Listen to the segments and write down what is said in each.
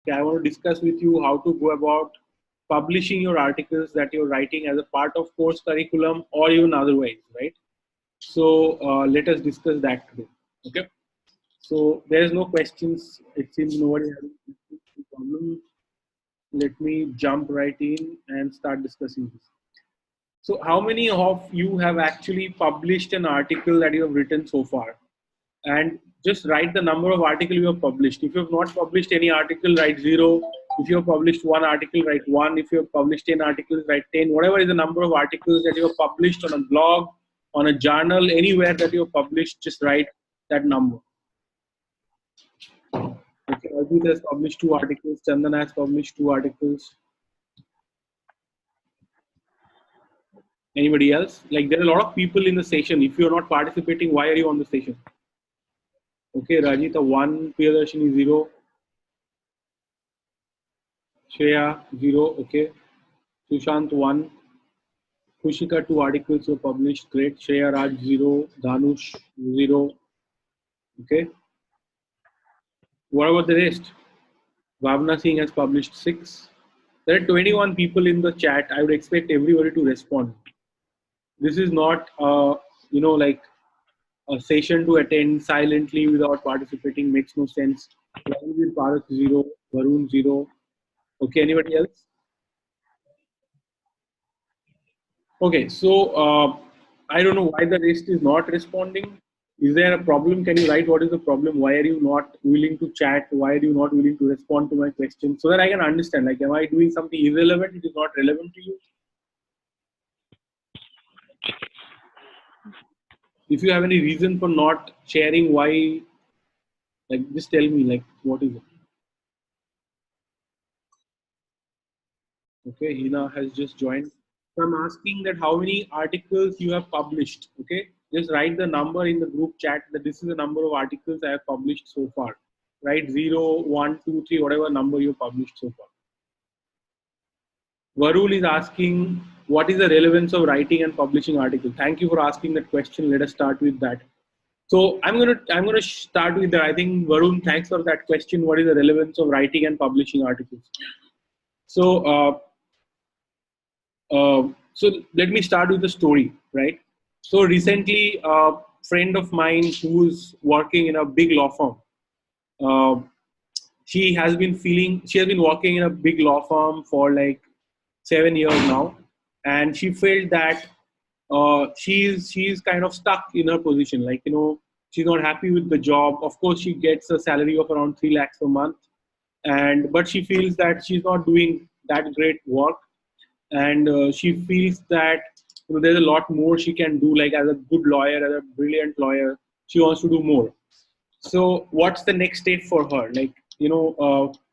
Okay, I want to discuss with you how to go about publishing your articles that you're writing as a part of course curriculum or even otherwise, right? So let us discuss that today. Okay. So there is no questions. It seems nobody has a problem. Let me jump right in and start discussing this. So how many of you have actually published an article that you have written so far? And just write the number of articles you have published. If you have not published any article, write 0. If you have published one article, write 1. If you have published 10 articles, write 10. Whatever is the number of articles that you have published on a blog, on a journal, anywhere that you have published, just write that number. Okay, Arjit has published 2 articles. Chandan has published 2 articles. Anybody else? Like, there are a lot of people in the session. If you are not participating, why are you on the session? Okay, Rajita 1, Priyadarshini 0. Shreya 0, okay. Sushant 1. Kushika 2 articles were published, great. Shreya Raj 0. Dhanush 0. Okay. What about the rest? Bhavna Singh has published 6. There are 21 people in the chat. I would expect everybody to respond. This is not, like a session to attend silently without participating. Makes no sense. Bharat 0. Varun 0. Okay, anybody else? Okay, so I don't know why the rest is not responding. Is there a problem? Can you write what is the problem? Why are you not willing to chat? Why are you not willing to respond to my question? So that I can understand, like, am I doing something irrelevant? It is not relevant to you. If you have any reason for not sharing, why, like, just tell me, like, what is it? Okay, Hina has just joined. So I'm asking that how many articles you have published. Okay, just write the number in the group chat that this is the number of articles I have published so far. Write 0, 1, 2, 3, whatever number you published so far. Varul is asking what is the relevance of writing and publishing articles. Thank you for asking that question. Let us start with that. So I'm gonna start with that. I think Varun, thanks for that question. What is the relevance of writing and publishing articles? So so let me start with the story, right? So recently, a friend of mine who's working in a big law firm, uh, she has been working in a big law firm for like 7 years now, and she felt that she's kind of stuck in her position. Like, she's not happy with the job. Of course, she gets a salary of around 3 lakhs a month, but she feels that she's not doing that great work, and she feels that there's a lot more she can do. Like, as a good lawyer, as a brilliant lawyer, she wants to do more. So what's the next step for her? Like,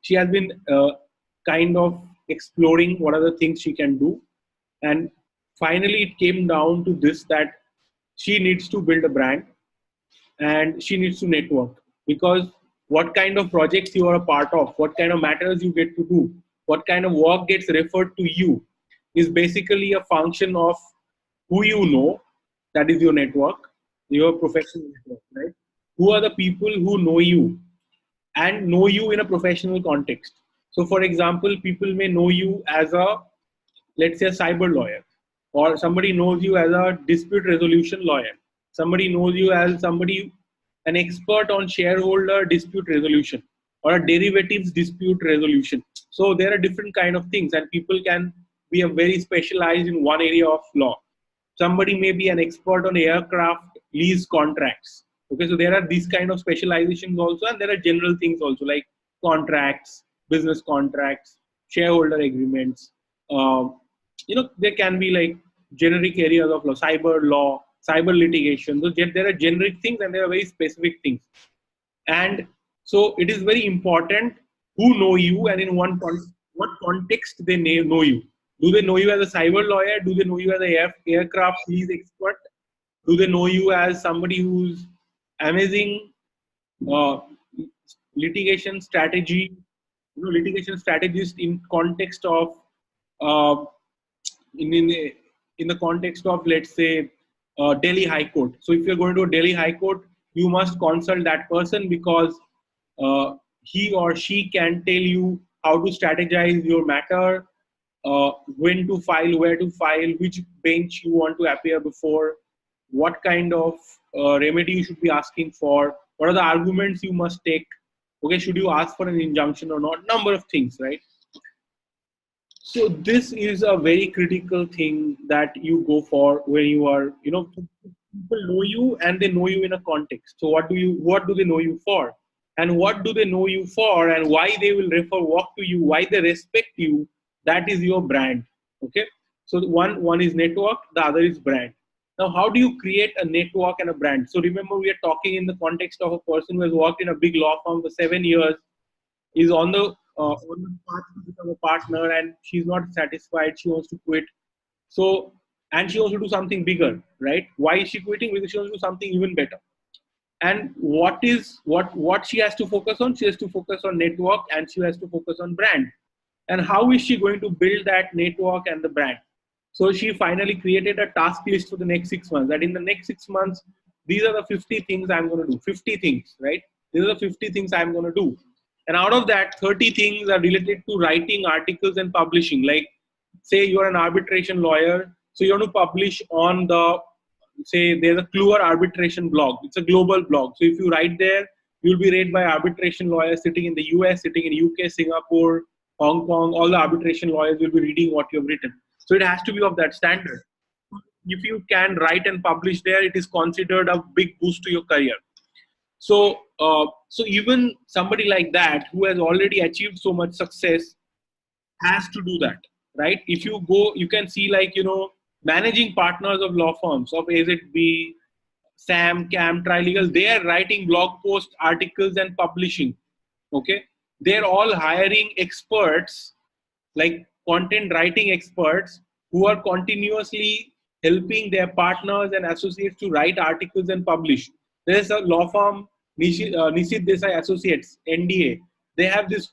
she has been kind of exploring what are the things she can do, and finally it came down to this, that she needs to build a brand and she needs to network, because what kind of projects you are a part of, what kind of matters you get to do, what kind of work gets referred to you is basically a function of who you know, that is your network, your professional network, right? Who are the people who know you and know you in a professional context. So for example, people may know you as a, let's say, a cyber lawyer, or somebody knows you as a dispute resolution lawyer. Somebody knows you as an expert on shareholder dispute resolution or a derivatives dispute resolution. So there are different kind of things, and people can be a very specialized in one area of law. Somebody may be an expert on aircraft lease contracts. Okay, so there are these kind of specializations also, and there are general things also, like contracts, business contracts, shareholder agreements. There can be like generic areas of law, cyber litigation. So there are generic things and there are very specific things. And so it is very important who know you and in what context they know you. Do they know you as a cyber lawyer? Do they know you as an aircraft lease expert? Do they know you as somebody who's amazing uh, litigation strategy, litigation strategist in context of uh, in the context of, let's say, Delhi High Court. So if you're going to a Delhi High Court, you must consult that person, because he or she can tell you how to strategize your matter, when to file, where to file, which bench you want to appear before, what kind of remedy you should be asking for, what are the arguments you must take, okay, should you ask for an injunction or not, number of things, right? So this is a very critical thing that you go for when you are, people know you and they know you in a context. So what do they know you for? And what do they know you for, and why they will walk to you, why they respect you, that is your brand. Okay. So one is network, the other is brand. Now, how do you create a network and a brand? So remember, we are talking in the context of a person who has worked in a big law firm for 7 years, is on the path to become a partner, and she's not satisfied. She wants to quit. So, and she wants to do something bigger, right? Why is she quitting? Because she wants to do something even better. And what she has to focus on? She has to focus on network, and she has to focus on brand. And how is she going to build that network and the brand? So she finally created a task list for the next 6 months. That in the next 6 months, these are the 50 things I'm going to do. 50 things, right? These are the 50 things I'm going to do. And out of that, 30 things are related to writing articles and publishing. Like, say you're an arbitration lawyer, so you want to publish on say there's a Kluwer arbitration blog. It's a global blog. So if you write there, you'll be read by arbitration lawyers sitting in the US, sitting in UK, Singapore, Hong Kong. All the arbitration lawyers will be reading what you've written. So it has to be of that standard. If you can write and publish there, it is considered a big boost to your career. So, so even somebody like that who has already achieved so much success has to do that, right? If you go, you can see, like, managing partners of law firms of AZB, SAM, CAM, Trilegal, they are writing blog posts, articles, and publishing. Okay, they're all hiring experts, like content writing experts, who are continuously helping their partners and associates to write articles and publish. There's a law firm, Nishit Desai Associates, NDA. They have this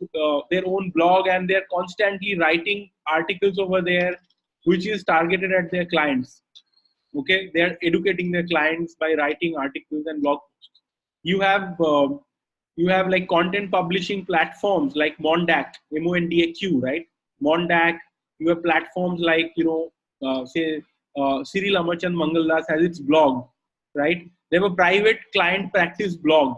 their own blog, and they're constantly writing articles over there, which is targeted at their clients. Okay, they're educating their clients by writing articles and blog posts. You have like content publishing platforms like Mondak, MONDAQ, right? Mondak. You have platforms like, say, Cyril Amarchand Mangaldas has its blog, right? They have a private client practice blog.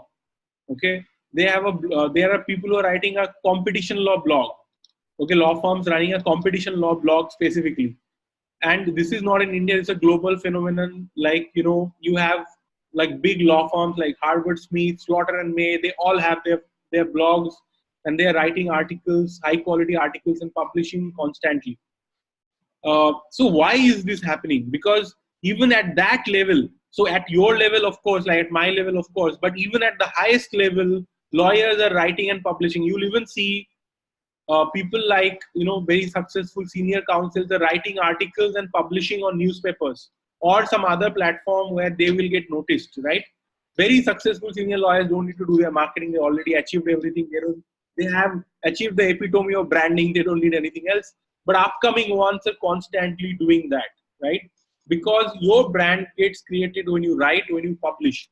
Okay, there are people who are writing a competition law blog. Okay, law firms running a competition law blog specifically. And this is not in India, it's a global phenomenon. Like, you have like big law firms like Harvard, Smith, Slaughter and May, they all have their blogs, and they're writing articles, high quality articles, and publishing constantly. So why is this happening? Because even at that level, so at your level, of course, like at my level, of course, but even at the highest level, lawyers are writing and publishing. You'll even see people like, very successful senior counsels are writing articles and publishing on newspapers or some other platform where they will get noticed, right? Very successful senior lawyers don't need to do their marketing. They already achieved everything. They have achieved the epitome of branding. They don't need anything else. But upcoming ones are constantly doing that, right? Because your brand gets created when you write, when you publish.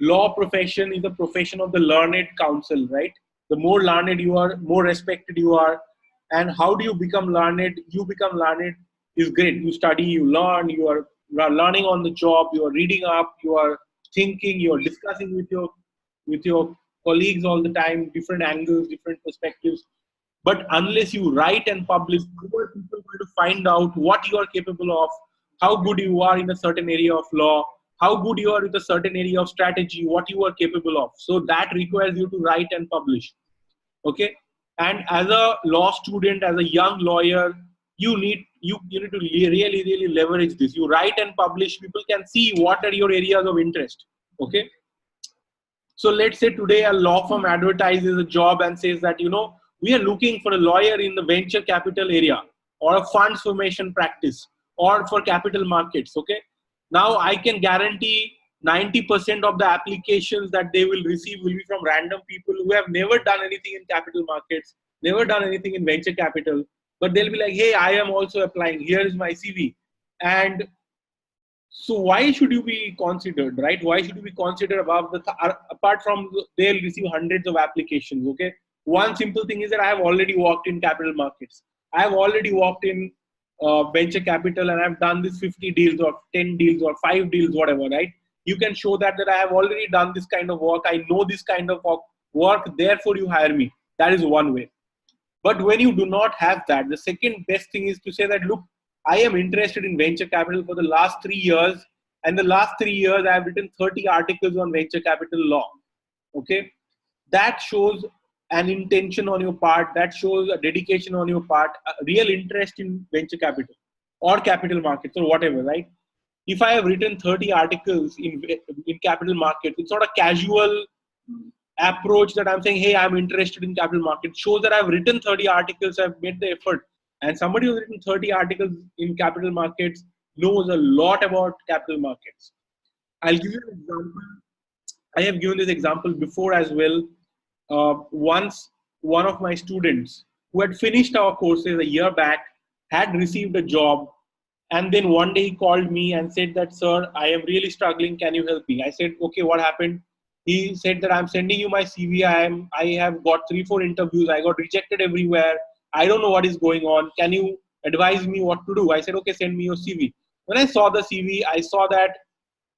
Law profession is a profession of the learned counsel, right? The more learned you are, more respected you are. And how do you become learned? You become learned is great. You study, you learn, you are learning on the job, you are reading up, you are thinking, you are discussing with your colleagues all the time, different angles, different perspectives. But unless you write and publish, how are people going to find out what you are capable of, how good you are in a certain area of law, how good you are with a certain area of strategy, what you are capable of? So that requires you to write and publish. Okay. And as a law student, as a young lawyer, you need to really leverage this. You write and publish, people can see what are your areas of interest. Okay. So let's say today a law firm advertises a job and says that, we are looking for a lawyer in the venture capital area, or a funds formation practice, or for capital markets. Okay. Now I can guarantee 90% of the applications that they will receive will be from random people who have never done anything in capital markets, never done anything in venture capital, but they'll be like, hey, I am also applying. Here is my CV. And So why should you be considered, right? Why should you be considered above apart from they'll receive hundreds of applications, okay? One simple thing is that I have already worked in capital markets. I have already worked in venture capital, and I've done this 50 deals or 10 deals or 5 deals, whatever, right? You can show that I have already done this kind of work. I know this kind of work, therefore you hire me. That is one way. But when you do not have that, the second best thing is to say that, look, I am interested in venture capital for the last 3 years. And the last 3 years, I have written 30 articles on venture capital law. Okay. That shows an intention on your part. That shows a dedication on your part, a real interest in venture capital or capital markets or whatever, right? If I have written 30 articles in capital markets, it's not a casual approach that I'm saying, hey, I'm interested in capital markets. Shows that I've written 30 articles, I've made the effort. And somebody who's written 30 articles in capital markets knows a lot about capital markets. I'll give you an example. I have given this example before as well. Once one of my students who had finished our courses a year back had received a job. And then one day he called me and said that, sir, I am really struggling. Can you help me? I said, okay, what happened? He said that I'm sending you my CV. I have got 3-4 interviews. I got rejected everywhere. I don't know what is going on. Can you advise me what to do? I said, okay, send me your CV. When I saw the CV, I saw that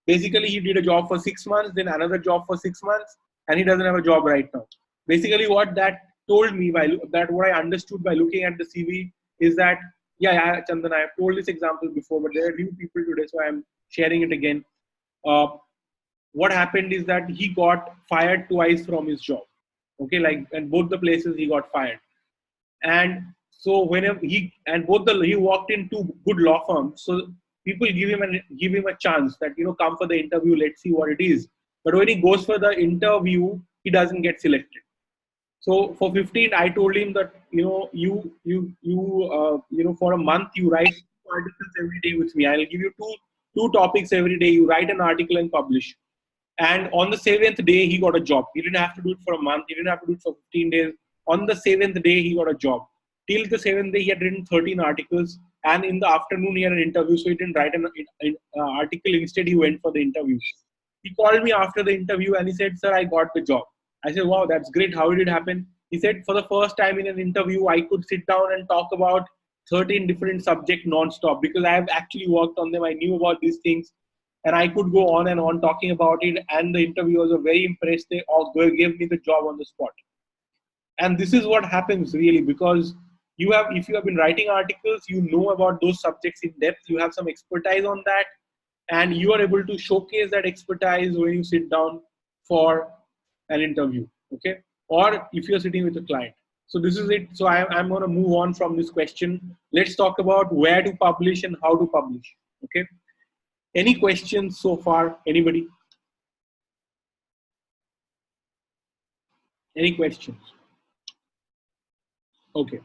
basically he did a job for 6 months, then another job for 6 months, and he doesn't have a job right now. Basically, what that told me, what I understood by looking at the CV is that, yeah, Chandan, I have told this example before, but there are new people today, so I'm sharing it again. What happened is that he got fired twice from his job. Okay, like, and both the places he got fired. And so whenever he walked into good law firms, so people give him a chance that, come for the interview, let's see what it is. But when he goes for the interview, he doesn't get selected. So for 15, I told him that, for a month you write 2 articles every day with me. I'll give you two topics every day. You write an article and publish. And on the 7th day, he got a job. He didn't have to do it for a month. He didn't have to do it for 15 days. On the 7th day, he got a job. Till the 7th day, he had written 13 articles. And in the afternoon, he had an interview. So he didn't write an article. Instead, he went for the interview. He called me after the interview and he said, sir, I got the job. I said, wow, that's great. How did it happen? He said, for the first time in an interview, I could sit down and talk about 13 different subjects non-stop because I have actually worked on them. I knew about these things. And I could go on and on talking about it. And the interviewers were very impressed. They all gave me the job on the spot. And this is what happens really, because if you have been writing articles, you know about those subjects in depth. You have some expertise on that. And you are able to showcase that expertise when you sit down for an interview. Okay. Or if you're sitting with a client. So this is it. So I'm going to move on from this question. Let's talk about where to publish and how to publish. Okay. Any questions so far? Anybody? Any questions? Okay.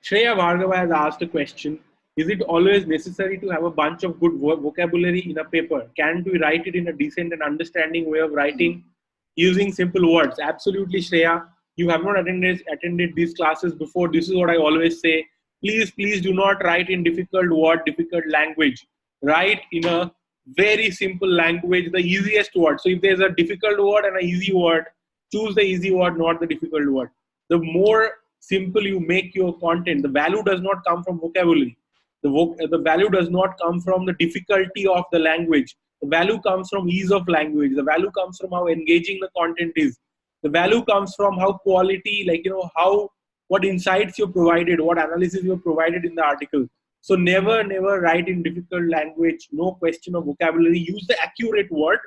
Shreya Bhargava has asked a question. Is it always necessary to have a bunch of good vocabulary in a paper? Can't we write it in a decent and understanding way of writing using simple words? Absolutely, Shreya. You have not attended these classes before. This is what I always say. Please do not write in difficult language. Write in a very simple language, the easiest word. So if there's a difficult word and an easy word, choose the easy word, not the difficult word. The more simple you make your content, the value does not come from vocabulary. The value does not come from the difficulty of the language. The value comes from ease of language. The value comes from how engaging the content is. The value comes from how quality, what insights you provided, what analysis you provided in the article. So never write in difficult language. No question of vocabulary. Use the accurate word.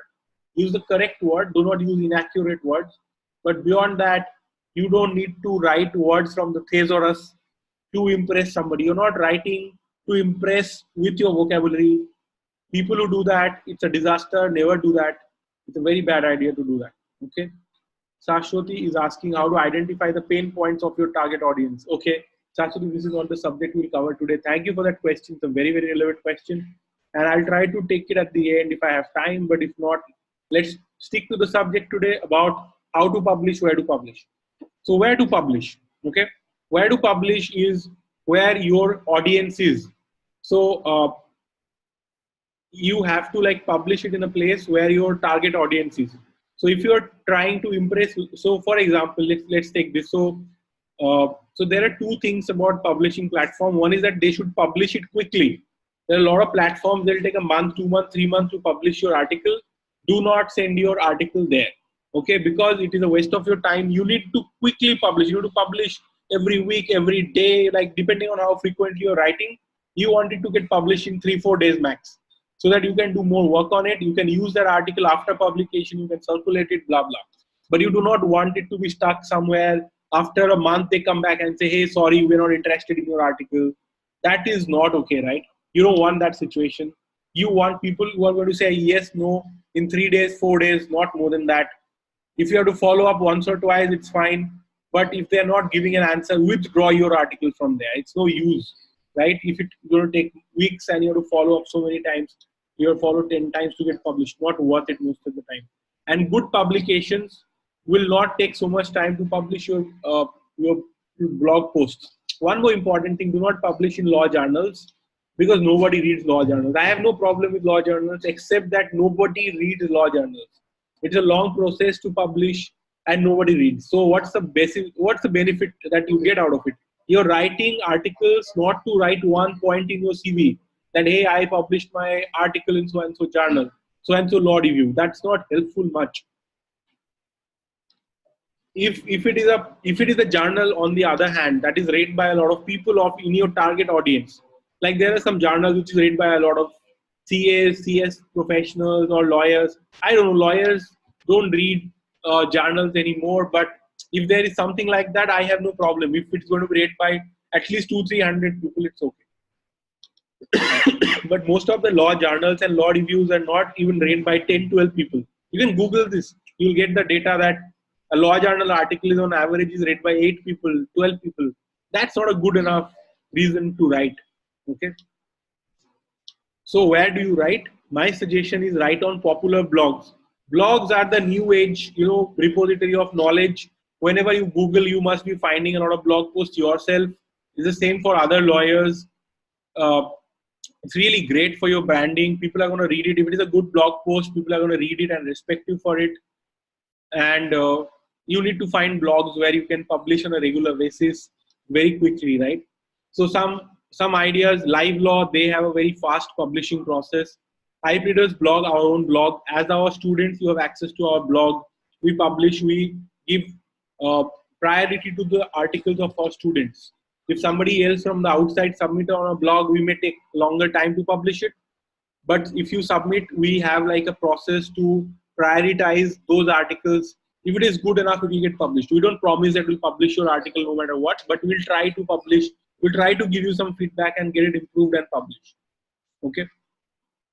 Use the correct word. Do not use inaccurate words. But beyond that, you don't need to write words from the thesaurus to impress somebody. You're not writing to impress with your vocabulary. People who do that, it's a disaster. Never do that. It's a very bad idea to do that. Okay. Sashwati is asking how to identify the pain points of your target audience. Okay. Sashwati, this is all the subject we'll cover today. Thank you for that question. It's a very, very relevant question. And I'll try to take it at the end if I have time. But if not, let's stick to the subject today about how to publish, where to publish. So where to publish? Okay. Where to publish is where your audience is. So you have to like publish it in a place where your target audience is. So if you're trying to impress, so for example, let's take this. So there are two things about publishing platform. One is that they should publish it quickly. There are a lot of platforms, they'll take a month, 2 months, 3 months to publish your article. Do not send your article there. Okay, because it is a waste of your time. You need to quickly publish. You need to publish every week, every day, like depending on how frequently you're writing. You want it to get published in 3-4 days max, so that you can do more work on it. You can use that article after publication, you can circulate it, blah blah. But you do not want it to be stuck somewhere. After a month they come back and say, hey, sorry, we're not interested in your article. That is not okay, right? You don't want that situation. You want people who are going to say yes, no, in 3 days, 4 days, not more than that. If you have to follow up once or twice, it's fine. But if they're not giving an answer, withdraw your article from there. It's no use, right? If it's going to take weeks and you have to follow up so many times, you have to follow 10 times to get published. Not worth it most of the time. And good publications will not take so much time to publish your blog posts. One more important thing: do not publish in law journals, because nobody reads law journals. I have no problem with law journals, except that nobody reads law journals. It's a long process to publish and nobody reads. So what's the benefit that you get out of it? You're writing articles not to write one point in your CV that, hey, I published my article in so and so journal, so and so law review. That's not helpful much. If it is a journal, on the other hand, that is read by a lot of people of in your target audience, like there are some journals which is read by a lot of CAs, CS professionals, or lawyers. I don't know, lawyers don't read journals anymore, but if there is something like that, I have no problem. If it's going to be read by at least 200-300 people, it's okay. But most of the law journals and law reviews are not even read by 10-12 people. You can Google this. You'll get the data that a law journal article is on average is read by 8 people, 12 people. That's not a good enough reason to write. Okay. So where do you write? My suggestion is write on popular blogs. Blogs are the new age, repository of knowledge. Whenever you Google, you must be finding a lot of blog posts yourself. It's the same for other lawyers. It's really great for your branding. People are going to read it. If it is a good blog post, people are going to read it and respect you for it. And you need to find blogs where you can publish on a regular basis very quickly, right? So some ideas: Live Law, they have a very fast publishing process. iPreader's blog, our own blog. As our students, you have access to our blog. We publish, we give priority to the articles of our students. If somebody else from the outside submit on a blog, we may take longer time to publish it. But if you submit, we have like a process to prioritize those articles. If it is good enough, it will get published. We don't promise that we'll publish your article no matter what, but we'll try to publish. We'll try to give you some feedback and get it improved and published. Okay.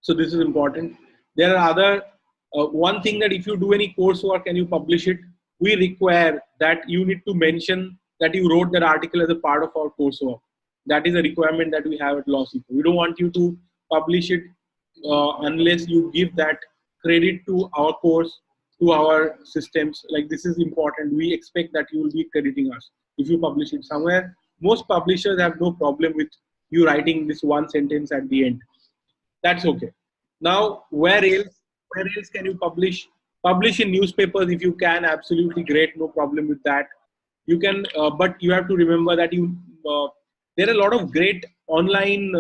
So this is important. There are other, one thing that if you do any coursework and you publish it, we require that you need to mention that you wrote that article as a part of our coursework. That is a requirement that we have at LawSikho. We don't want you to publish it unless you give that credit to our course, to our systems. Like, this is important. We expect that you will be crediting us if you publish it somewhere. Most publishers have no problem with you writing this one sentence at the end. That's okay. Now, where else can you publish? Publish in newspapers if you can. Absolutely great. No problem with that. You can, but you have to remember that there are a lot of great online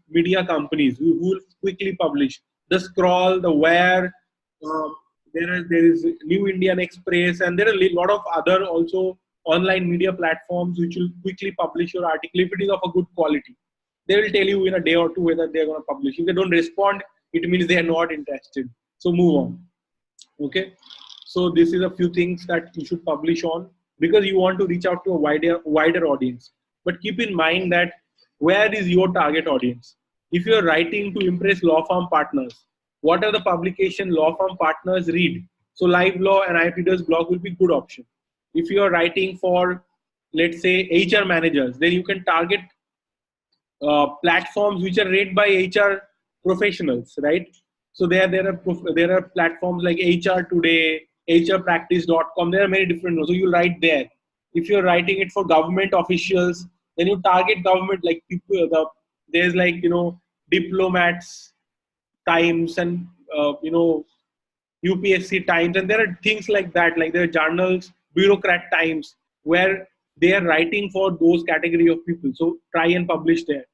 media companies who will quickly publish. The Scroll, the Where, there is New Indian Express, and there are a lot of other also online media platforms which will quickly publish your article if it is of a good quality. They will tell you in a day or two whether they are going to publish. If they don't respond, it means they are not interested. So move on. Okay. So this is a few things that you should publish on, because you want to reach out to a wider audience. But keep in mind that where is your target audience? If you're writing to impress law firm partners, what are the publication law firm partners read? So Live Law and iPreader's blog will be good option. If you're writing for, let's say, HR managers, then you can target platforms which are read by HR professionals, right? So there are platforms like HR Today, HRPractice.com. There are many different ones. So you write there. If you're writing it for government officials, then you target government, like people. There's like diplomats, Times and UPSC Times, and there are things like that, like there are journals, bureaucrat Times, where they are writing for those category of people. So try and publish there.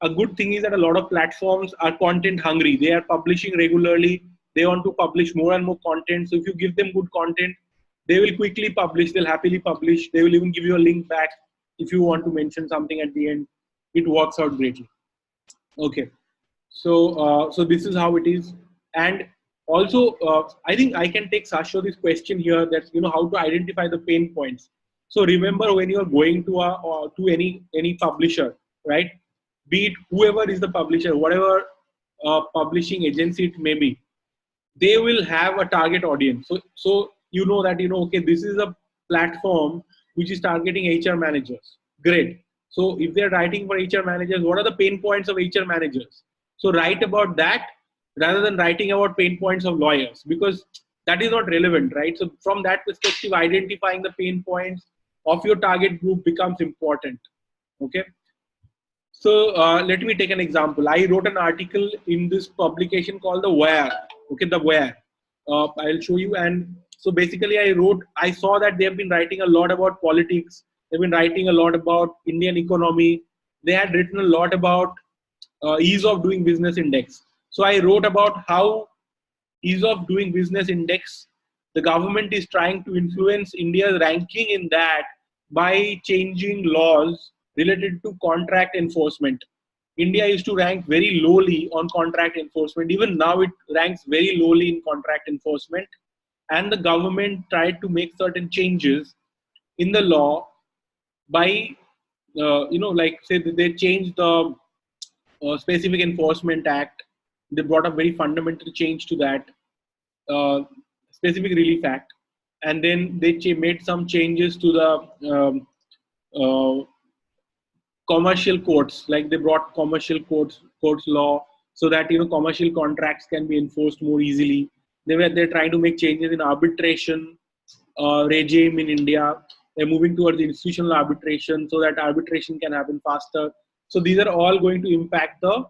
A good thing is that a lot of platforms are content hungry. They are publishing regularly. They want to publish more and more content. So if you give them good content, they will quickly publish. They'll happily publish. They will even give you a link back if you want to mention something at the end. It works out greatly. Okay. So this is how it is. And also, I think I can take Sasho this question here, that how to identify the pain points. So remember, when you are going to any publisher, right? Be it whoever is the publisher, whatever publishing agency it may be, they will have a target audience. So you know that okay, this is a platform which is targeting HR managers. Great. So if they're writing for HR managers, what are the pain points of HR managers? So write about that rather than writing about pain points of lawyers, because that is not relevant, right? So from that perspective, identifying the pain points of your target group becomes important. Okay. So let me take an example. I wrote an article in this publication called The Wire. Okay, The Wire. I'll show you. And so basically I saw that they have been writing a lot about politics. They've been writing a lot about Indian economy. They had written a lot about ease of doing business index. So I wrote about how ease of doing business index, the government is trying to influence India's ranking in that by changing laws related to contract enforcement. India used to rank very lowly on contract enforcement. Even now it ranks very lowly in contract enforcement. And the government tried to make certain changes in the law by, like say they changed the Specific Enforcement Act. They brought a very fundamental change to that. Specific Relief Act, and then they made some changes to the commercial courts, like they brought commercial courts law, so that commercial contracts can be enforced more easily. They're trying to make changes in arbitration regime in India. They're moving towards institutional arbitration so that arbitration can happen faster. So these are all going to impact the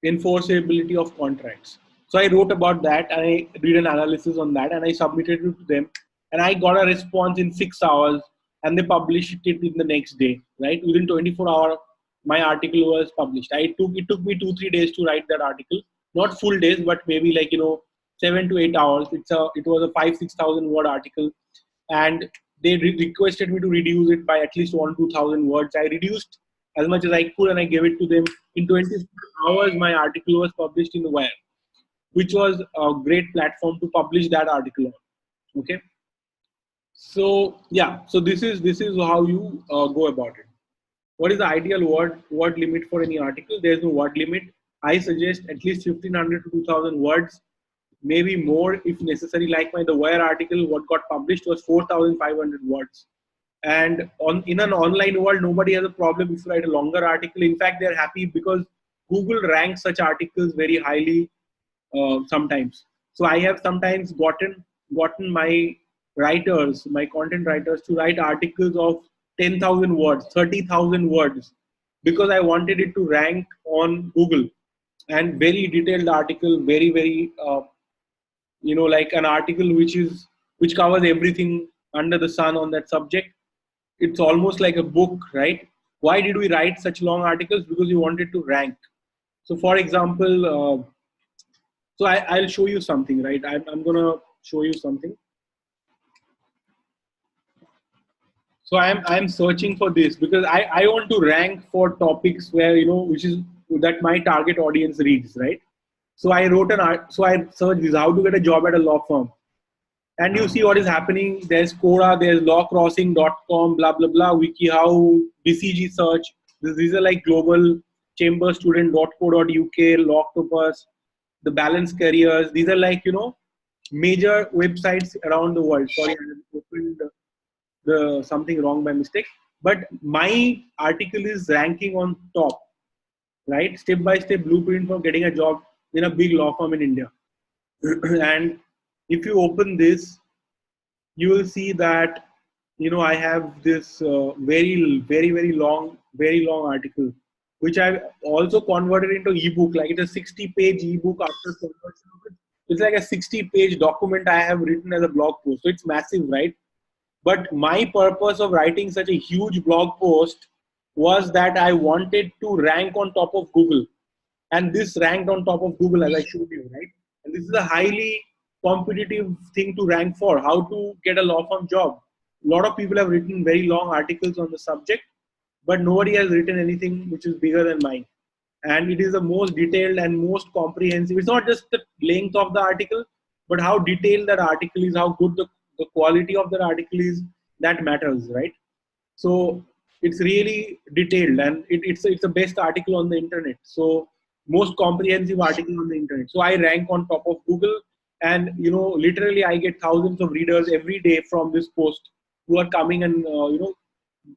enforceability of contracts. So I wrote about that, and I did an analysis on that, and I submitted it to them, and I got a response in 6 hours, and they published it in the next day, right? Within 24 hours, my article was published. It took me 2-3 days to write that article, not full days, but maybe 7 to 8 hours. It was a 5,000-6,000 word article, and they requested me to reduce it by at least 1,000-2,000 words. I reduced as much as I could, and I gave it to them. In 24 hours, my article was published in The Wire, which was a great platform to publish that article on. Okay. So yeah, so this is how you go about it. What is the ideal word limit for any article? There is no word limit. I suggest at least 1,500 to 2,000 words, maybe more if necessary. Like The Wire article, what got published was 4,500 words. And in an online world, nobody has a problem if you write a longer article. In fact, they're happy because Google ranks such articles very highly sometimes. So I have sometimes gotten my writers, my content writers, to write articles of 10,000 words, 30,000 words, because I wanted it to rank on Google. And very detailed article, very, very, like an article which covers everything under the sun on that subject. It's almost like a book, right? Why did we write such long articles? Because we wanted to rank. So for example, so I'll show you something, right? I'm going to show you something. So I'm searching for this because I want to rank for topics where, which is that my target audience reads, right? So I wrote so I searched this, how to get a job at a law firm. And you see what is happening. There's Quora, there's lawcrossing.com, blah, blah, blah, WikiHow, BCG search. These are like global chamberstudent.co.uk, Lawctopus, the Balance Careers. These are like, major websites around the world. Sorry, I opened something wrong by mistake. But my article is ranking on top, right? Step-by-step blueprint for getting a job in a big law firm in India. And if you open this, you will see that, I have this very, very, very long article which I've also converted into ebook. Like it's a 60-page ebook after conversion of it. It's like a 60-page document I have written as a blog post. So it's massive, right? But my purpose of writing such a huge blog post was that I wanted to rank on top of Google. And this ranked on top of Google, as I showed you, right? And this is a highly competitive thing to rank for, how to get a law firm job. A lot of people have written very long articles on the subject, but nobody has written anything which is bigger than mine. And it is the most detailed and most comprehensive. It's not just the length of the article, but how detailed that article is, how good the quality of that article is, that matters, right? So it's really detailed, and it's the best article on the internet. So most comprehensive article on the internet. So I rank on top of Google, and literally I get thousands of readers every day from this post who are coming and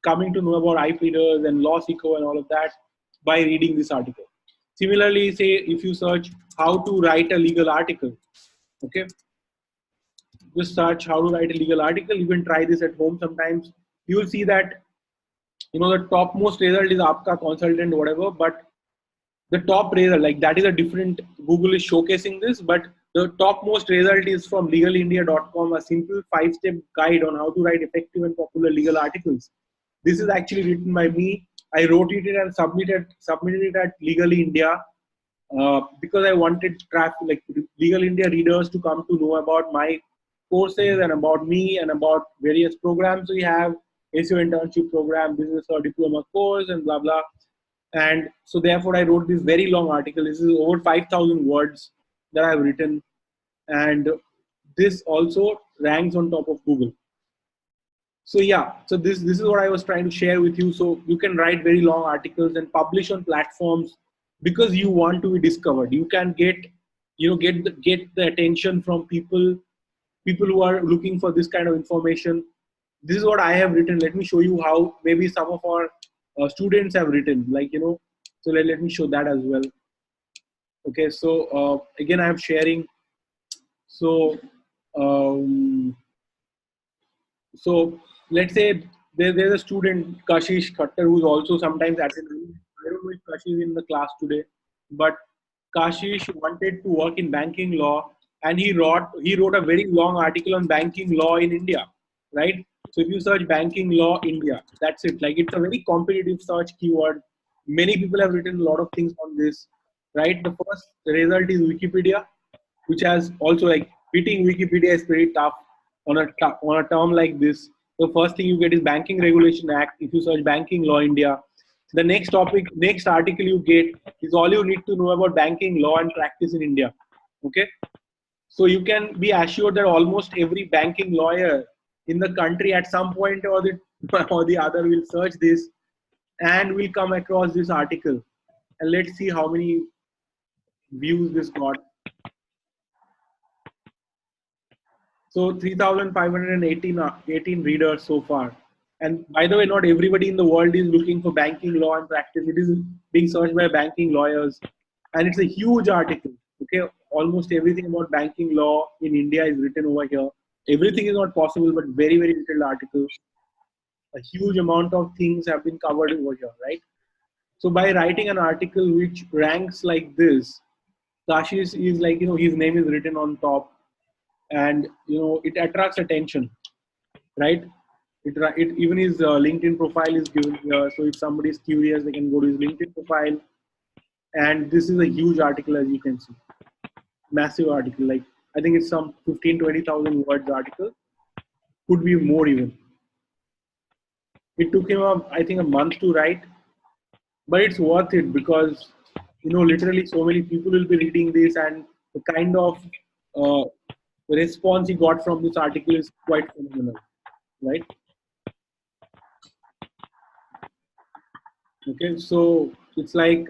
coming to know about IP readers and LawSikho and all of that by reading this article. Similarly, say if you search how to write a legal article, okay, just search how to write a legal article. You can try this at home sometimes. You will see that the topmost result is aapka consultant, whatever, but the top result, like that is a different, Google is showcasing this, but the topmost result is from legalindia.com, a simple 5-step guide on how to write effective and popular legal articles. This is actually written by me. I wrote it and submitted it at Legal India because I wanted like Legal India readers to come to know about my courses and about me and about various programs we have, SEO internship program, business or diploma course, and blah blah. And so therefore I wrote this very long article. This is over 5,000 words that I've written, and this also ranks on top of Google. So yeah, so this is what I was trying to share with you. So you can write very long articles and publish on platforms because you want to be discovered. You can get the attention from people who are looking for this kind of information. This is what I have written. Let me show you how maybe some of our students have written, like so let me show that as well. Okay, so again I am sharing. So so let's say there's a student, Kashish Khattar, who's also sometimes attending. I don't know if Kashish is in the class today, but Kashish wanted to work in banking law, and he wrote a very long article on banking law in India, right? So if you search banking law India, that's it. Like it's a very competitive search keyword. Many people have written a lot of things on this, right? The first result is Wikipedia, which has also, like, beating Wikipedia is pretty tough on a term like this. The first thing you get is Banking Regulation Act. If you search banking law India, the next article you get is all you need to know about banking law and practice in India. Okay, so you can be assured that almost every banking lawyer in the country at some point or the other will search this and will come across this article. And let's see how many views this got. So 3,518 readers so far. And by the way, not everybody in the world is looking for banking law and practice. It is being searched by banking lawyers. And it's a huge article. Okay, almost everything about banking law in India is written over here. Everything is not possible, but very, very little articles. A huge amount of things have been covered over here, right? So by writing an article which ranks like this, Kashish is like, his name is written on top, and it attracts attention, right? It even his LinkedIn profile is given here. So if somebody is curious, they can go to his LinkedIn profile. And this is a huge article, as you can see. Massive article. Like, I think it's some 15,000-20,000 words article. Could be more even. It took him, I think, a month to write. But it's worth it because, literally so many people will be reading this, and the kind of response he got from this article is quite phenomenal, right? Okay, so it's like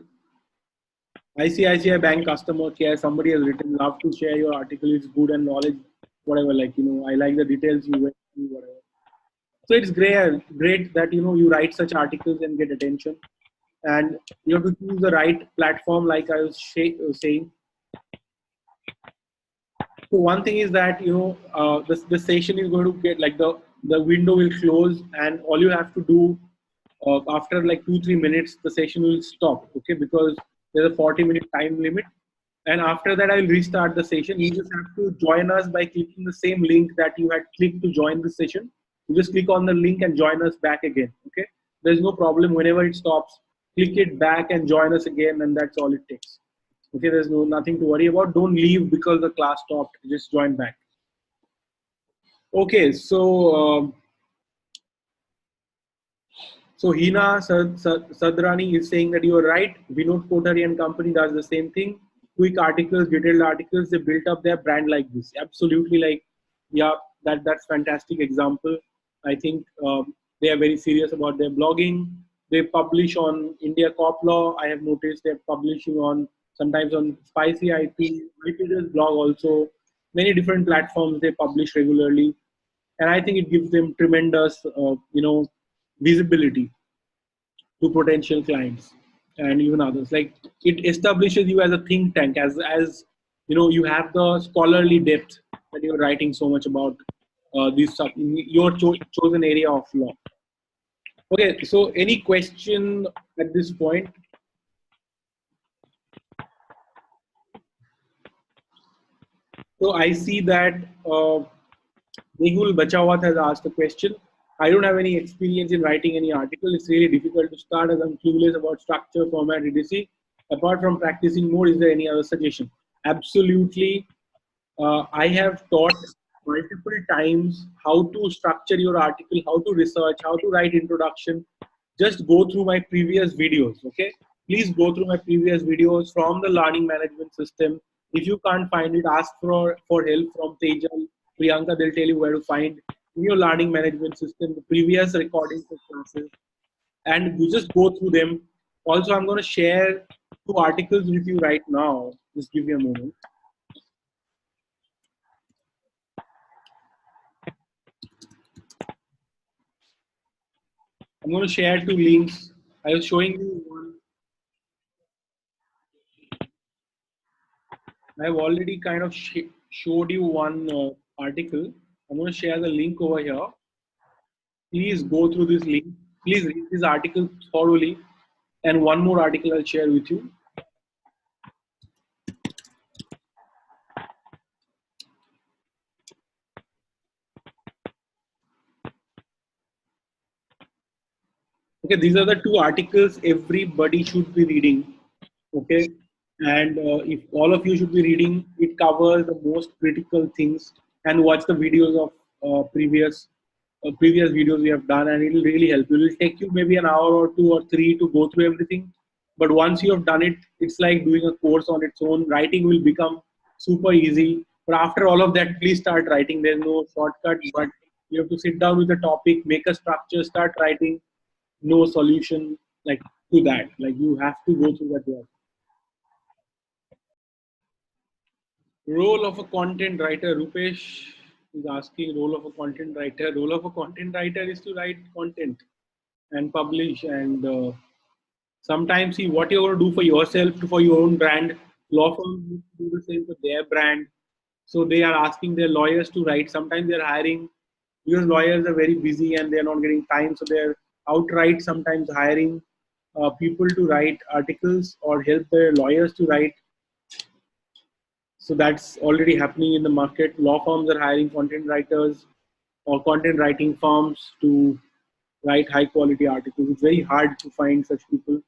ICICI Bank customer care. Somebody has written, "Love to share your article. It's good and knowledge, whatever. Like, I like the details you went through, whatever." So it's great that you write such articles and get attention, and you have to choose the right platform, like I was saying. So one thing is that the session is going to get, like, the window will close, and all you have to do after like 2-3 minutes, the session will stop. Okay, because there's a 40-minute time limit. And after that, I'll restart the session. You just have to join us by clicking the same link that you had clicked to join the session. You just click on the link and join us back again. Okay, there's no problem. Whenever it stops, click it back and join us again, and that's all it takes. Okay, there's nothing to worry about. Don't leave because the class stopped. Just join back. Okay, so Hina Sadrani is saying that you are right. Vinod Kothari and company does the same thing. Quick articles, detailed articles. They built up their brand like this. Absolutely, like yeah, that's fantastic example. I think they are very serious about their blogging. They publish on India Cop Law. I have noticed they're publishing on sometimes on Spicy IP. IP's blog also. Many different platforms they publish regularly, and I think it gives them tremendous, visibility to potential clients and even others. Like it establishes you as a think tank, as you have the scholarly depth that you're writing so much about this stuff in your chosen area of law. Okay, so any question at this point? So I see that Mehul Bachawat has asked a question. I don't have any experience in writing any article. It's really difficult to start as I'm clueless about structure, format, etc. Apart from practicing more, is there any other suggestion? Absolutely. I have taught multiple times how to structure your article, how to research, how to write introduction. Just go through my previous videos, okay? Please go through my previous videos from the learning management system. If you can't find it, ask for help from Tejal, Priyanka, they'll tell you where to find in your learning management system, the previous recordings of classes, and you just go through them. Also, I'm going to share 2 articles with you right now. Just give me a moment. I'm going to share 2 links. I was showing you one. I've already kind of showed you one article. I'm going to share the link over here. Please go through this link. Please read this article thoroughly. And one more article I'll share with you. Okay, these are the 2 articles everybody should be reading. Okay, and if all of you should be reading, it covers the most critical things. And watch the videos of previous videos we have done, and it will really help. It will take you maybe an hour or 2 or 3 to go through everything, but once you have done it, it's like doing a course on its own. Writing will become super easy. But after all of that, please start writing. There's no shortcut, but you have to sit down with the topic, make a structure, start writing. No solution like to that. Like you have to go through that work. Role of a content writer. Rupesh is asking role of a content writer. Role of a content writer is to write content and publish, and sometimes see what you're going to do for yourself, for your own brand. Law firms do the same for their brand. So they are asking their lawyers to write. Sometimes they're hiring because lawyers are very busy and they're not getting time. So they're outright sometimes hiring people to write articles or help their lawyers to write. So that's already happening in the market. Law firms are hiring content writers or content writing firms to write high quality articles. It's very hard to find such people.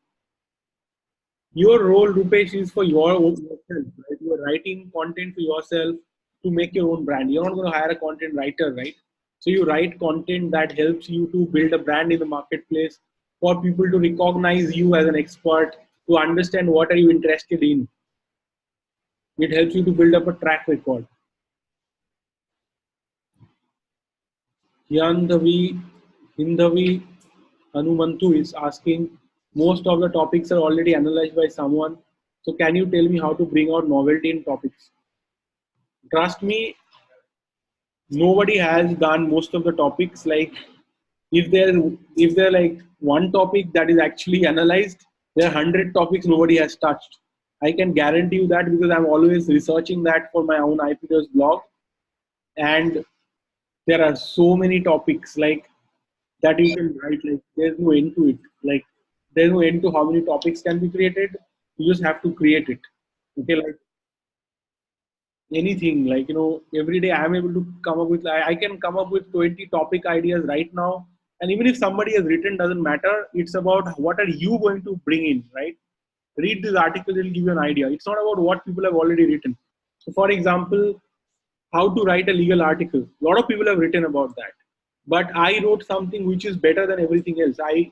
Your role, Rupesh, is for your own yourself, right? You are writing content for yourself to make your own brand. You're not going to hire a content writer, right? So you write content that helps you to build a brand in the marketplace, for people to recognize you as an expert, to understand what are you interested in. It helps you to build up a track record. Hindavi Hanumantu is asking, most of the topics are already analyzed by someone. So can you tell me how to bring out novelty in topics? Trust me, nobody has done most of the topics. Like if there like one topic that is actually analyzed, there are 100 topics nobody has touched. I can guarantee you that because I'm always researching that for my own IPDOS blog, and there are so many topics. Like that you can write. Like there's no end to it. Like there's no end to how many topics can be created. You just have to create it. Okay, like anything. Like every day I'm able to come up with. I can come up with 20 topic ideas right now. And even if somebody has written, doesn't matter. It's about what are you going to bring in, right? Read this article; it'll give you an idea. It's not about what people have already written. So, for example, how to write a legal article. A lot of people have written about that. But I wrote something which is better than everything else. I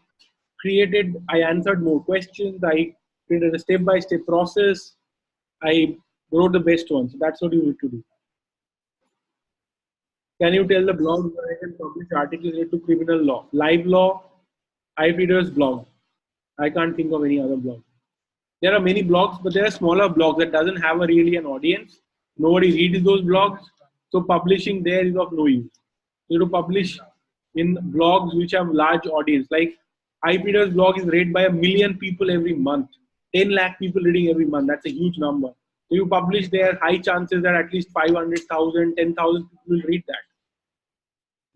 answered more questions. I created a step by step process. I wrote the best one. So that's what you need to do. Can you tell the blog where I can publish articles related to criminal law? Live law, iFeeder's blog. I can't think of any other blog. There are many blogs, but there are smaller blogs that doesn't have a really an audience. Nobody reads those blogs, so publishing there is of no use. So to publish in blogs which have large audience, like iPeter's blog is read by 1 million people every month, 10 lakh people reading every month. That's a huge number. So you publish there, high chances that at least 500,000, 10,000 people will read that.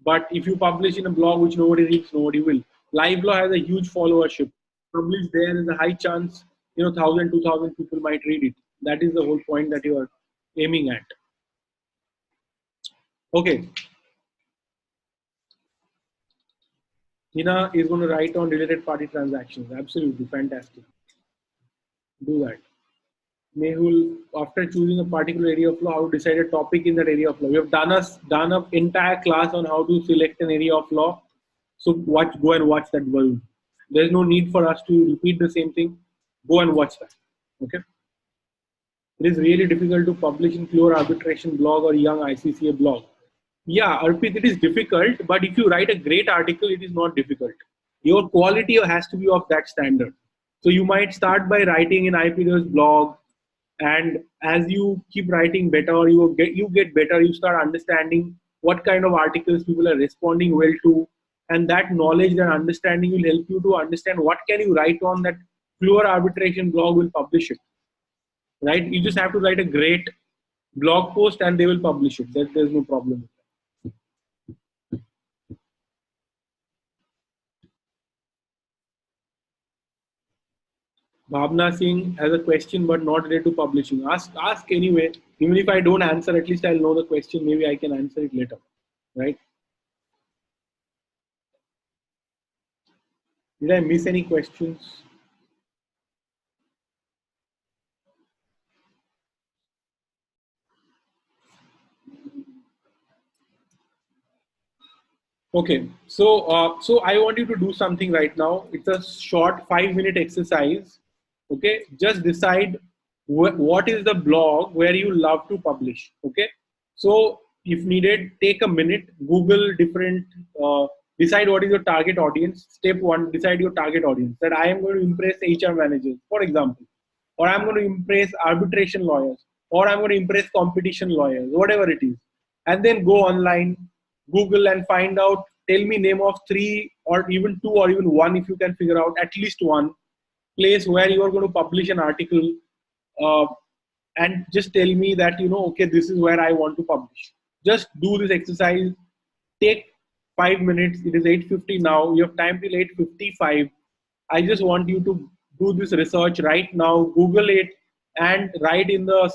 But if you publish in a blog which nobody reads, nobody will. Live law has a huge followership. Publish there is a high chance, 1,000, 2,000 people might read it. That is the whole point that you are aiming at. Okay. Hina is going to write on related party transactions. Absolutely fantastic. Do that. Mehul, after choosing a particular area of law, how to decide a topic in that area of law. We have done an entire class on how to select an area of law. So go and watch that balloon. There's no need for us to repeat the same thing. Go and watch that. Okay. It is really difficult to publish in pure arbitration blog or young ICCA blog. Yeah, Arpit, it is difficult, but if you write a great article, it is not difficult. Your quality has to be of that standard. So you might start by writing in IPD's blog, and as you keep writing better, you get better. You start understanding what kind of articles people are responding well to, and that knowledge and understanding will help you to understand what can you write on that pure arbitration blog will publish it. Right? You just have to write a great blog post, and they will publish it. There's no problem. Bhavna Singh has a question but not related to publishing. Ask anyway. Even if I don't answer, at least I'll know the question. Maybe I can answer it later. Right? Did I miss any questions? Okay. So I want you to do something right now. It's a short 5-minute exercise. Okay. Just decide what is the blog where you love to publish. Okay. So if needed, take a minute, Google different, decide what is your target audience. Step 1, decide your target audience. That I am going to impress HR managers, for example, or I'm going to impress arbitration lawyers, or I'm going to impress competition lawyers, whatever it is. And then go online, Google, and find out, tell me name of 3 or even 2 or even 1, if you can figure out at least one place where you are going to publish an article, uh, and just tell me that, okay, this is where I want to publish. Just do this exercise. Take 5 minutes. It is 8:50 now. You have time till 8:55. I just want you to do this research right now. Google it and write in the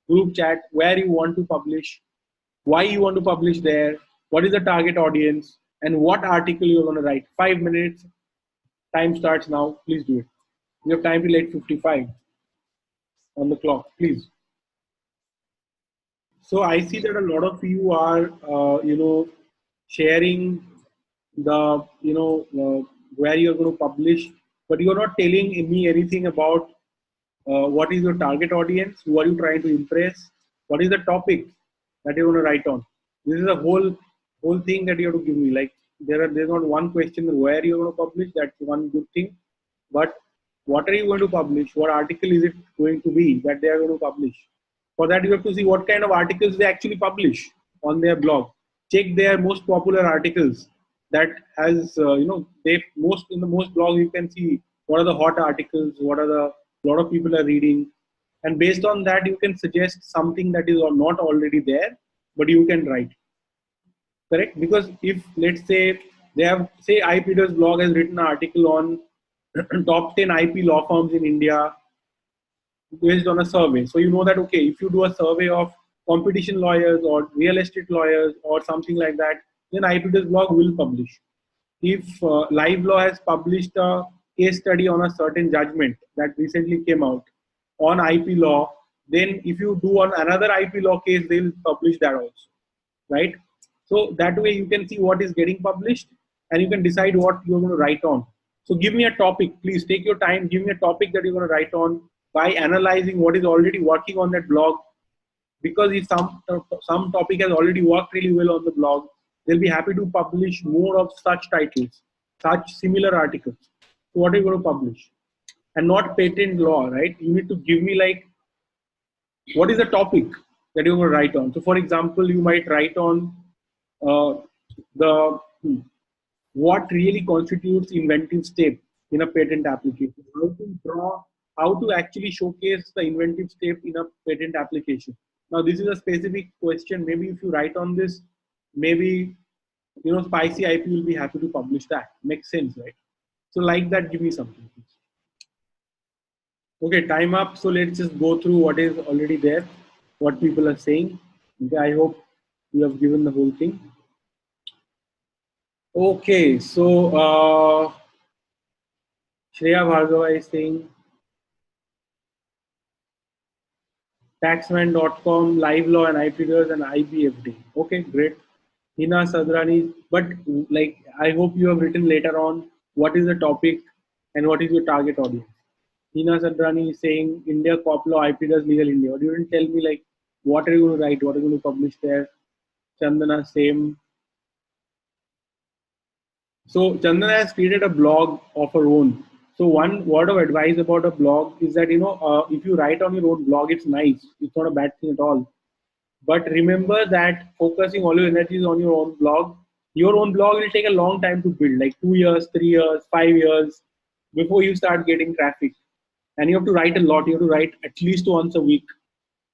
group chat, where you want to publish, why you want to publish there, what is the target audience, and what article you're going to write. 5 minutes. Time starts now. Please do it. You have time till 8:55 on the clock, please. So I see that a lot of you are, sharing the, where you're going to publish, but you're not telling me anything about what is your target audience, who are you trying to impress, what is the topic that you're going to write on. This is a whole thing that you have to give me. Like there's not one question where you're going to publish. That's one good thing, but what are you going to publish? What article is it going to be that they are going to publish? For that, you have to see what kind of articles they actually publish on their blog. Check their most popular articles. That has, they most in the most blogs you can see what are the hot articles, what are the lot of people are reading, and based on that you can suggest something that is not already there, but you can write. Correct? Because if let's say They have, say, IPD's blog has written an article on top 10 IP law firms in India based on a survey. So you know that, okay, if you do a survey of competition lawyers or real estate lawyers or something like that, then IPD's blog will publish. If Live Law has published a case study on a certain judgment that recently came out on IP law, then if you do on another IP law case, they'll publish that also, right? So that way you can see what is getting published and you can decide what you're going to write on. So give me a topic, please take your time, give me a topic that you're going to write on by analyzing what is already working on that blog. Because if some topic has already worked really well on the blog, they'll be happy to publish more of such titles, such similar articles. So what are you going to publish? And not patent law, right? You need to give me like, what is the topic that you're going to write on? So for example, you might write on uh, the what really constitutes inventive step in a patent application. How to draw, how to actually showcase the inventive step in a patent application. Now, this is a specific question. Maybe if you write on this, maybe Spicy IP will be happy to publish that. Makes sense, right? So, like that, give me something. Okay, time up. So let's just go through what is already there, what people are saying. Okay, I hope you have given the whole thing. Okay, so Shreya Bhargava is saying taxman.com, live law and IP readers and IBFD. Okay, great. Hina Sadrani, but like I hope you have written later on what is the topic and what is your target audience. Hina Sadrani is saying India Cop Law, IP does legal India. You didn't tell me like what are you going to write, what are you going to publish there. Chandana, same. So Chandana has created a blog of her own. So one word of advice about a blog is that if you write on your own blog, it's nice. It's not a bad thing at all. But remember that focusing all your energies on your own blog will take a long time to build, like 2 years, 3 years, 5 years before you start getting traffic. And you have to write a lot. You have to write at least once a week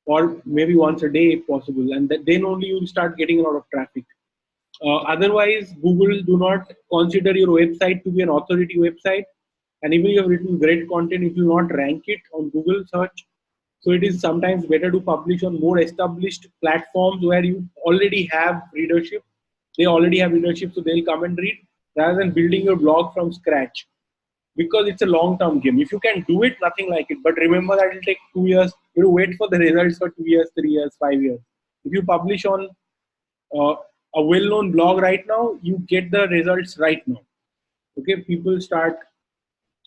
or maybe once a day if possible. And then only you will start getting a lot of traffic. Otherwise, Google do not consider your website to be an authority website. And even if you have written great content, it will not rank it on Google search. So it is sometimes better to publish on more established platforms where you already have readership. They already have readership, so they'll come and read rather than building your blog from scratch. Because it's a long-term game. If you can do it, nothing like it. But remember that it'll take 2 years. You wait for the results for 2 years, 3 years, 5 years. If you publish on uh, a well-known blog right now, you get the results right now. Okay, people start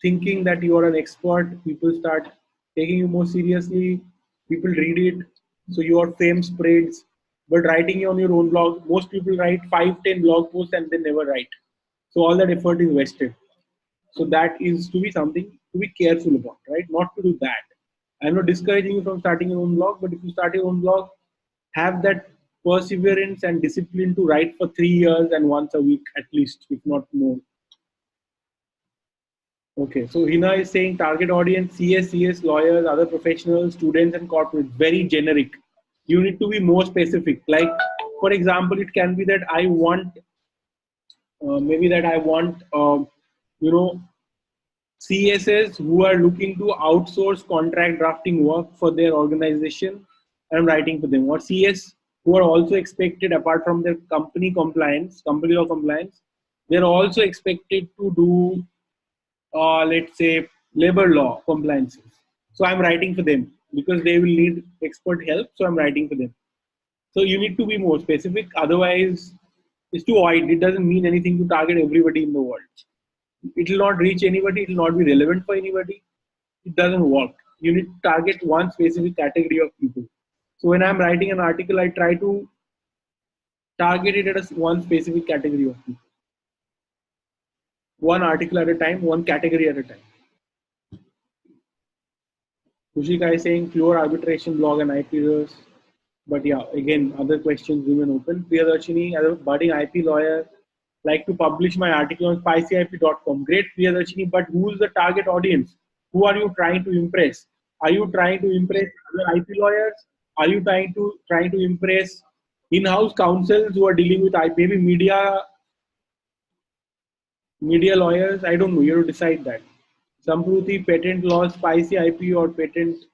thinking that you are an expert. People start taking you more seriously. People read it, so your fame spreads. But writing on your own blog, most people write 5, 10 blog posts and they never write. So all that effort is wasted. So that is to be something to be careful about, right? Not to do that. I'm not discouraging you from starting your own blog, but if you start your own blog, have that perseverance and discipline to write for 3 years and once a week at least, if not more. Okay, so Hina is saying target audience CS, lawyers, other professionals, students, and corporates. Very generic. You need to be more specific. Like, for example, it can be that I want, maybe that I want, you know, CSs who are looking to outsource contract drafting work for their organization. I'm writing for them. Or CS who are also expected, apart from their company compliance, company law compliance, they're also expected to do let's say labor law compliances. So I'm writing for them because they will need expert help. So I'm writing for them. So you need to be more specific. Otherwise, it's too wide. It doesn't mean anything to target everybody in the world. It will not reach anybody. It will not be relevant for anybody. It doesn't work. You need to target one specific category of people. So when I'm writing an article, I try to target it at one specific category of people. One article at a time, one category at a time. Kushika is saying pure arbitration blog and IP lawyers. But yeah, again, other questions remain open. Priyadarshini, as a budding IP lawyer, like to publish my article on spicyip.com. Great, Priyadarshini, but who is the target audience? Who are you trying to impress? Are you trying to impress other IP lawyers? Are you trying to impress in-house counsels who are dealing with IP, maybe media Media lawyers, I don't know. You have to decide that. Sampruti, patent law, spicy IP or patent.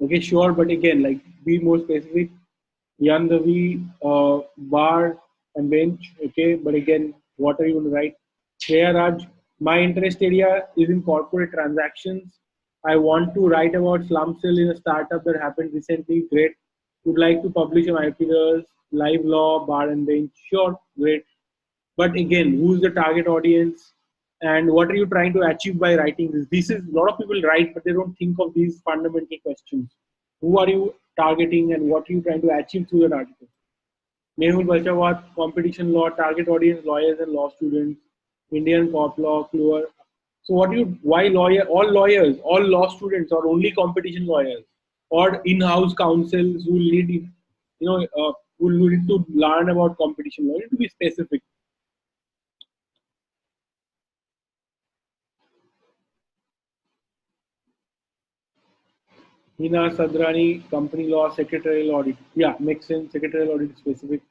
Okay, sure, but again, like be more specific. Yandavi, bar and bench. Okay, but again, what are you going to write? Here, Raj, my interest area is in corporate transactions. I want to write about slum sale in a startup that happened recently. Great. Would like to publish on IPers, live law, bar and bench. Sure, great. But again, who's the target audience? And what are you trying to achieve by writing this? This is a lot of people write, but they don't think of these fundamental questions. Who are you targeting and what are you trying to achieve through an article? Mehul Bachawat, competition law, target audience, lawyers and law students, Indian corp law, Kluwer. So what do you, why lawyer, all lawyers, all law students or only competition lawyers or in-house counsels who need, who need to learn about competition law? You need to be specific. Hina Sadrani, company law, secretarial audit. Yeah, makes sense. Secretarial audit specific.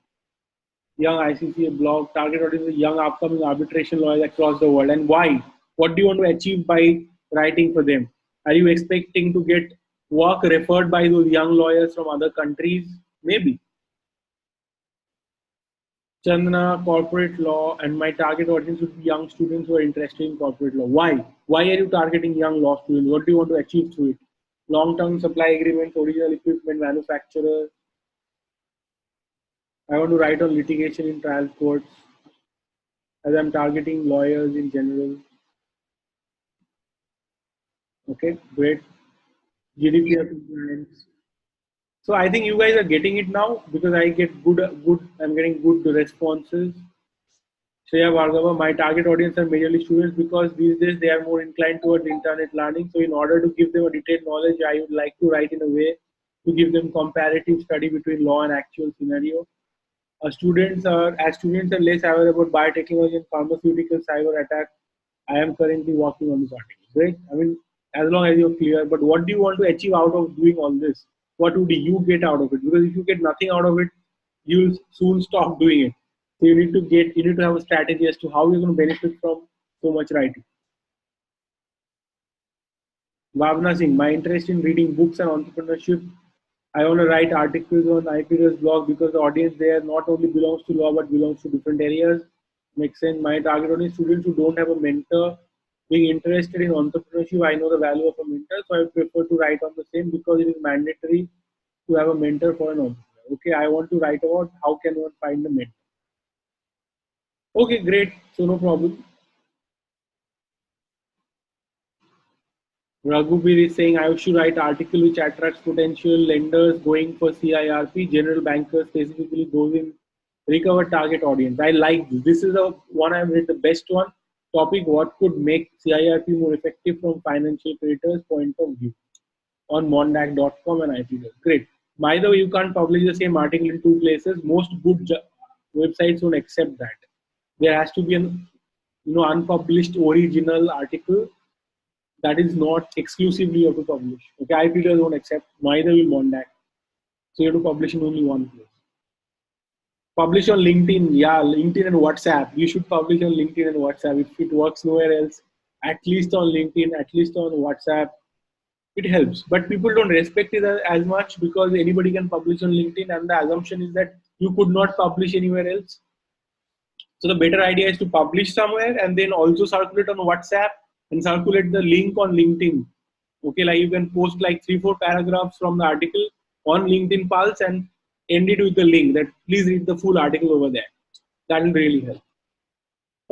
Young ICCA blog, target audience is young upcoming arbitration lawyers across the world. And why? What do you want to achieve by writing for them? Are you expecting to get work referred by those young lawyers from other countries? Maybe. Chandana, corporate law, and my target audience would be young students who are interested in corporate law. Why? Why are you targeting young law students? What do you want to achieve through it? Long-term supply agreements, original equipment manufacturer. I want to write on litigation in trial courts as I'm targeting lawyers in general. Okay, great. GDPR compliance. So I think you guys are getting it now because I get good. I'm getting good responses. Shreya Bhargava, my target audience are majorly students because these days they are more inclined towards internet learning. So in order to give them a detailed knowledge, I would like to write in a way to give them comparative study between law and actual scenario. Students are less aware about biotechnology and pharmaceutical cyber attack. I am currently working on this article. Great. I mean, as long as you're clear. But what do you want to achieve out of doing all this? What would you get out of it? Because if you get nothing out of it, you'll soon stop doing it. So you need to have a strategy as to how you're going to benefit from so much writing. Bhavna Singh, my interest in reading books and entrepreneurship. I want to write articles on IPR's blog because the audience there not only belongs to law but belongs to different areas. Makes sense. My target audience students who don't have a mentor. Being interested in entrepreneurship, I know the value of a mentor, so I prefer to write on the same because it is mandatory to have a mentor for an entrepreneur. Okay, I want to write about how can one find a mentor. Okay, great. So no problem. Raghubir is saying I should write article which attracts potential lenders going for CIRP, general bankers, specifically those in recover target audience. I like this. This is the one I've read the best one. Topic: what could make CIRP more effective from financial creators' point of view on mondac.com and IPL. Great. By the way, you can't publish the same article in two places. Most good websites don't accept that. There has to be an unpublished original article that is not exclusively you have to publish. Okay, IPL don't accept, neither will Mondac. So you have to publish in only one place. Publish on LinkedIn, yeah, LinkedIn and WhatsApp. You should publish on LinkedIn and WhatsApp. If it works nowhere else, at least on LinkedIn, at least on WhatsApp, it helps. But people don't respect it as much because anybody can publish on LinkedIn, and the assumption is that you could not publish anywhere else. So the better idea is to publish somewhere and then also circulate on WhatsApp and circulate the link on LinkedIn. Okay, like you can post like 3-4 paragraphs from the article on LinkedIn Pulse and end it with the link that please read the full article over there. That will really help.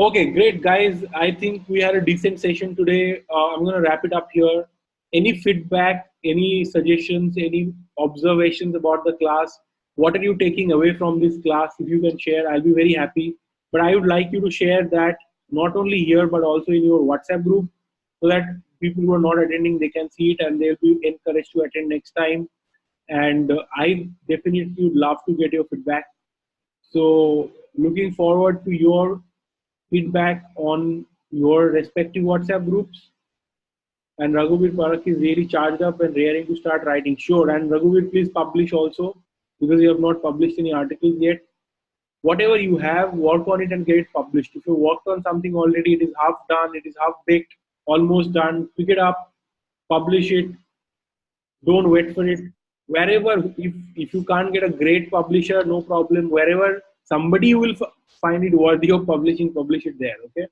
Okay, great guys. I think we had a decent session today. I'm going to wrap it up here. Any feedback, any suggestions, any observations about the class? What are you taking away from this class? If you can share, I'll be very happy. But I would like you to share that not only here but also in your WhatsApp group so that people who are not attending, they can see it and they'll be encouraged to attend next time. And I definitely would love to get your feedback. So looking forward to your feedback on your respective WhatsApp groups. And Raghuvir Parak is really charged up and raring to start writing. Sure. And Raghuvir, please publish also because you have not published any articles yet. whatever you have, work on it and get it published. If you worked on something already, it is half done, it is half baked, almost done, pick it up, publish it. Don't wait for it. Wherever, if you can't get a great publisher, no problem. Wherever somebody will find it worthy of publishing, publish it there. Okay.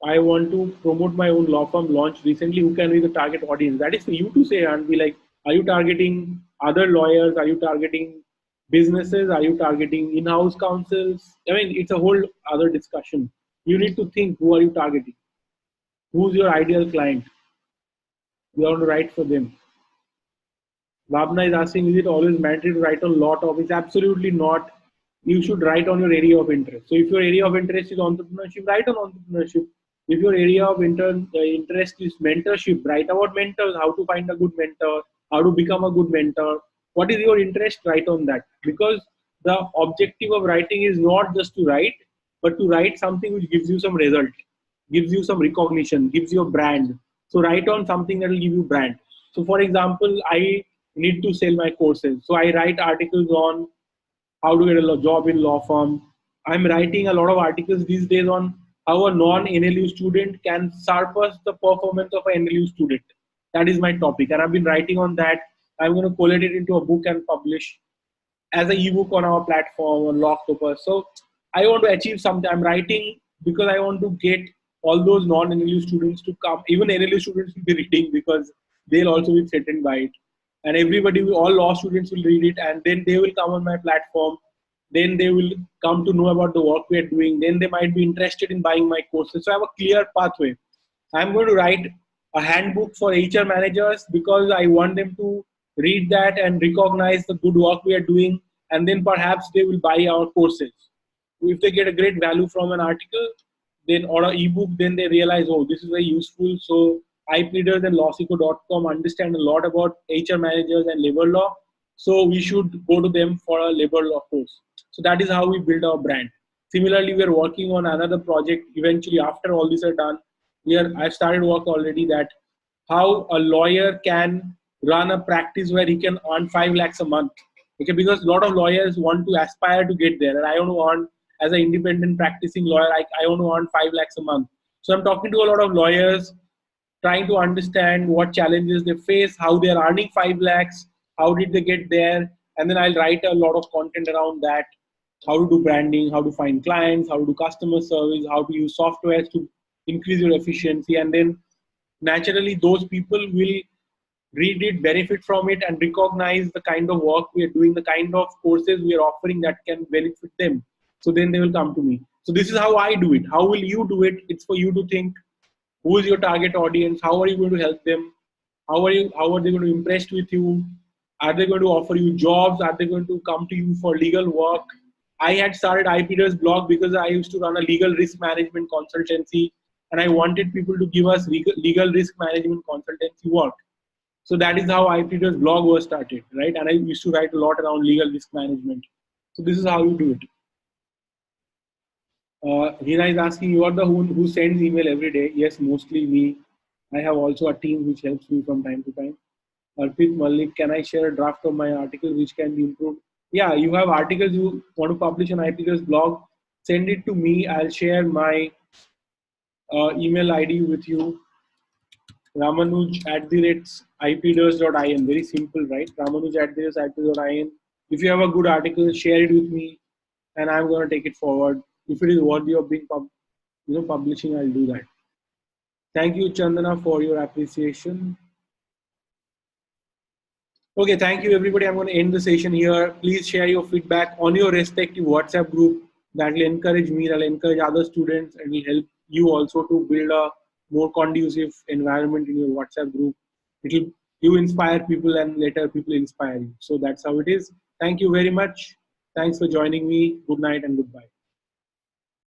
I want to promote my own law firm launch recently. Who can be the target audience? That is for you to say and be like, are you targeting other lawyers? Are you targeting businesses? Are you targeting in-house counsels? I mean, it's a whole other discussion. You need to think, who are you targeting? Who's your ideal client? You want to write for them. Bhavna is asking, is it always mandatory to write on law topics? Absolutely not. You should write on your area of interest. So if your area of interest is entrepreneurship, write on entrepreneurship. If your area of interest is mentorship, write about mentors, how to find a good mentor, how to become a good mentor. What is your interest? Write on that. Because the objective of writing is not just to write, but to write something which gives you some result, gives you some recognition, gives you a brand. So write on something that will give you brand. So for example, I need to sell my courses. So I write articles on how to get a job in law firm. I'm writing a lot of articles these days on how a non-NLU student can surpass the performance of an NLU student. That is my topic. And I've been writing on that. I'm going to collate it into a book and publish as an ebook on our platform on Locktopus. So I want to achieve something. I'm writing because I want to get all those non-NLU students to come. Even NLU students will be reading because they'll also be threatened by it. And everybody, all law students will read it, and then they will come on my platform. Then they will come to know about the work we are doing. Then they might be interested in buying my courses. So I have a clear pathway. I'm going to write a handbook for HR managers because I want them to read that and recognize the good work we are doing, and then perhaps they will buy our courses. If they get a great value from an article, then or an ebook, then they realize, oh, this is very useful. So IPleaders and LawSikho.com understand a lot about HR managers and labor law. So we should go to them for a labor law course. So that is how we build our brand. Similarly, we are working on another project. Eventually, after all this are done, I've started work already that how a lawyer can run a practice where he can earn 5 lakhs a month. Okay, because a lot of lawyers want to aspire to get there. And I want to earn, as an independent practicing lawyer, I want to earn 5 lakhs a month. So I'm talking to a lot of lawyers, trying to understand what challenges they face, how they are earning 5 lakhs, how did they get there, and then I'll write a lot of content around that, how to do branding, how to find clients, how to do customer service, how to use softwares to increase your efficiency, and then naturally those people will read it, benefit from it, and recognize the kind of work we are doing, the kind of courses we are offering that can benefit them. So then they will come to me. So this is how I do it. How will you do it? It's for you to think, who is your target audience? How are you going to help them? How are they going to impress with you? Are they going to offer you jobs? Are they going to come to you for legal work? I had started IPDers blog because I used to run a legal risk management consultancy, and I wanted people to give us legal risk management consultancy work. So that is how IPDers blog was started, right? And I used to write a lot around legal risk management. So this is how you do it. Hina is asking, you are the who sends email every day. Yes, mostly me. I have also a team which helps me from time to time. Arpit Malik, can I share a draft of my article which can be improved? Yeah, you have articles you want to publish on IPDers blog. Send it to me. I'll share my email ID with you. Ramanuj@ipders.in. Very simple, right? Ramanuj@ipders.in. If you have a good article, share it with me, and I'm going to take it forward. If it is worthy of being publishing, I'll do that. Thank you, Chandana, for your appreciation. Okay, thank you, everybody. I'm going to end the session here. Please share your feedback on your respective WhatsApp group. That will encourage me, that will encourage other students, and will help you also to build a more conducive environment in your WhatsApp group. You inspire people, and later people inspire you. So that's how it is. Thank you very much. Thanks for joining me. Good night and goodbye.